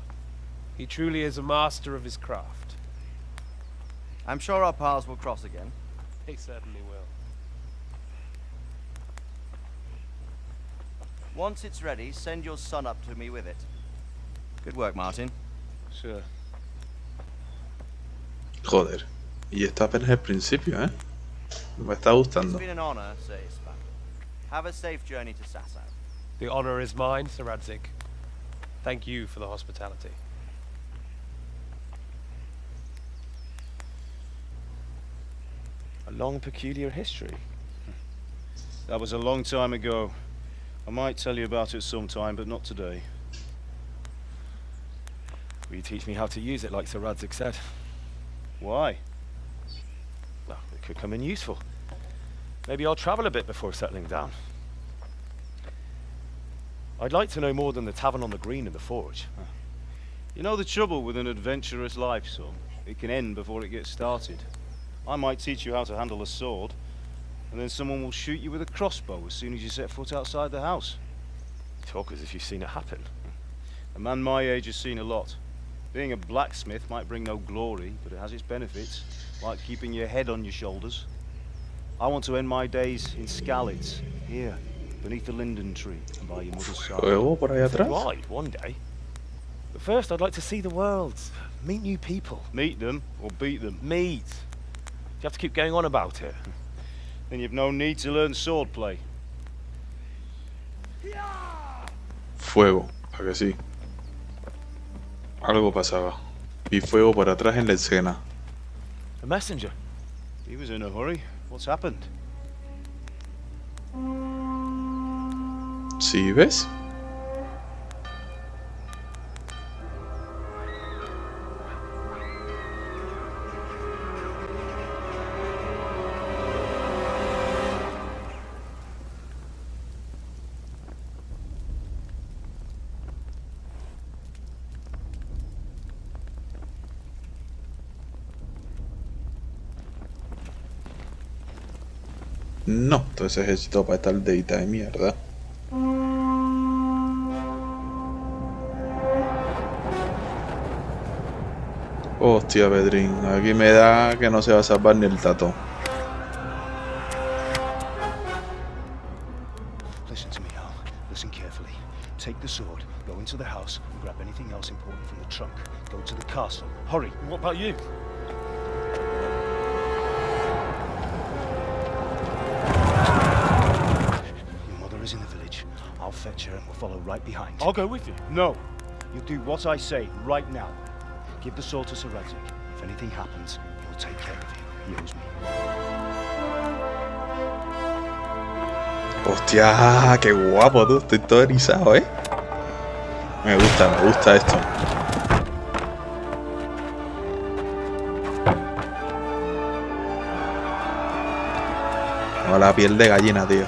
He truly is a master of his craft. I'm sure our paths will cross again. He certainly will. Once it's ready, send your son up to me with it. Good work, Martin. Sure. Joder. Y esto apenas es el principio, ¿eh? Me está gustando. It's been an honor, Sir Ispan. Have a safe journey to Sasau. The honor is mine, Sir Radzik. Thank you for the hospitality. A long, peculiar history. That was a long time ago. I might tell you about it sometime, but not today. Will you teach me how to use it like Sir Radzik said? Why? Well, it could come in useful. Maybe I'll travel a bit before settling down. I'd like to know more than the tavern on the green and the forge. You know the trouble with an adventurous life, son? It can end before it gets started. I might teach you how to handle a sword, and then someone will shoot you with a crossbow as soon as you set foot outside the house. You talk as if you've seen it happen. A man my age has seen a lot. Being a blacksmith might bring no glory, but it has its benefits, like keeping your head on your shoulders. I want to end my days in Skalitz, here, beneath the linden tree, and by your mother's side. Por ahí atrás. Right, one day. But first I'd like to see the world, meet new people. Meet them, or beat them? Meet. You have to keep going on about it. Then you've no need to learn swordplay. Fuego, ¿a que sí? Algo pasaba. Vi fuego por atrás en la escena. A messenger. He was in a hurry. What's happened? ¿Sí ves? No, todo ese ejército para estar deita de mierda. Hostia, Pedrín, aquí me da que no se va a salvar ni el tato. Listen to me, Al. Listen carefully. Take the sword, go into the house, and grab anything else important from the trunk. Go to the castle. Hurry. What about you? In the village. I'll fetch her and we'll follow right behind. I'll go with you. No. You'll do what I say right now. Give the sword to Sir Radzik. If anything happens, he'll take care of you. He owes me. Hostia, qué guapo tú. Estoy todo erizado, ¿eh? Me gusta esto. Como la piel de gallina, tío.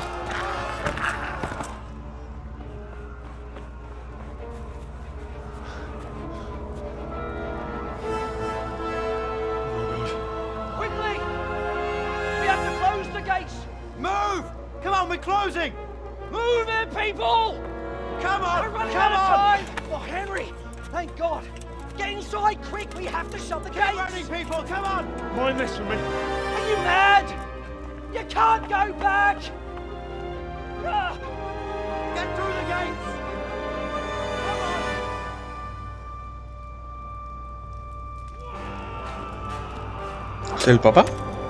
¿Es el papá?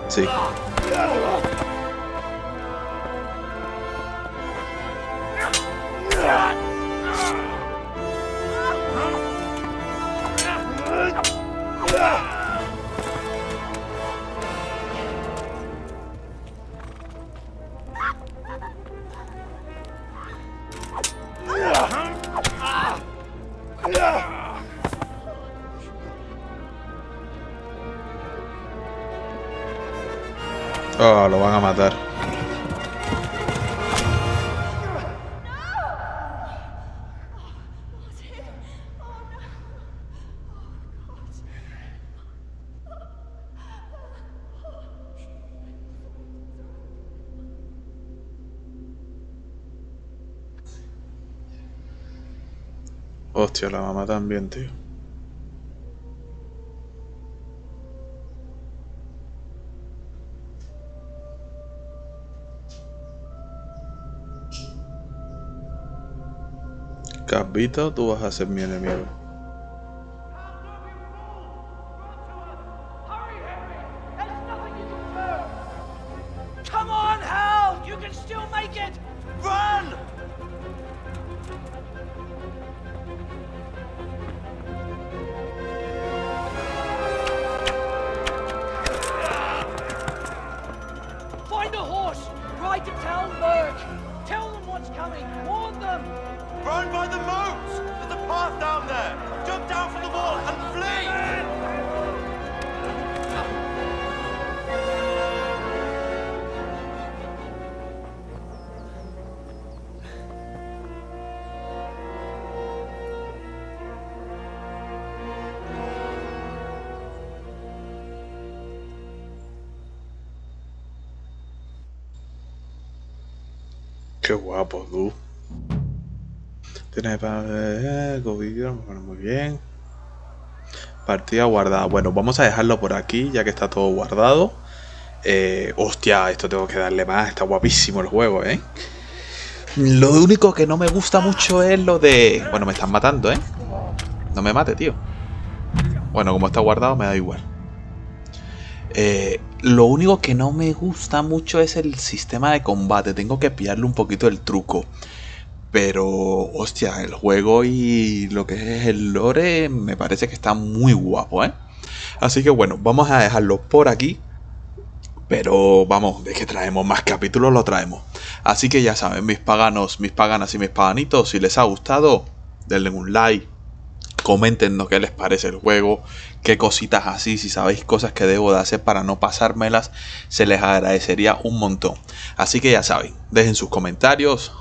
Sí. Oh, lo van a matar. Hostia, la mamá también, tío. Capito, tú vas a ser mi enemigo. Come on, Hal! You can still make it! Run! Find a horse! Ride to Talmberg! Tell them what's coming! Warn them! Run by the moats! There's a path down there! Jump down from the wall and flee! Qué guapo, tú. Tienes para muy bien. Partida guardada. Bueno, vamos a dejarlo por aquí, ya que está todo guardado. Hostia, esto tengo que darle más. Está guapísimo el juego, ¿eh? Lo único que no me gusta mucho es lo de... Bueno, me están matando, ¿eh? No me mate, tío. Bueno, como está guardado, me da igual. Lo único que no me gusta mucho es el sistema de combate. Tengo que pillarle un poquito el truco. Pero, hostia, el juego y lo que es el lore me parece que está muy guapo, ¿eh? Así que bueno, vamos a dejarlo por aquí. Pero vamos, de que traemos más capítulos, lo traemos. Así que ya saben, mis paganos, mis paganas y mis paganitos, si les ha gustado, denle un like. Coméntenos qué les parece el juego, qué cositas así, si sabéis cosas que debo de hacer para no pasármelas, se les agradecería un montón. Así que ya saben, dejen sus comentarios.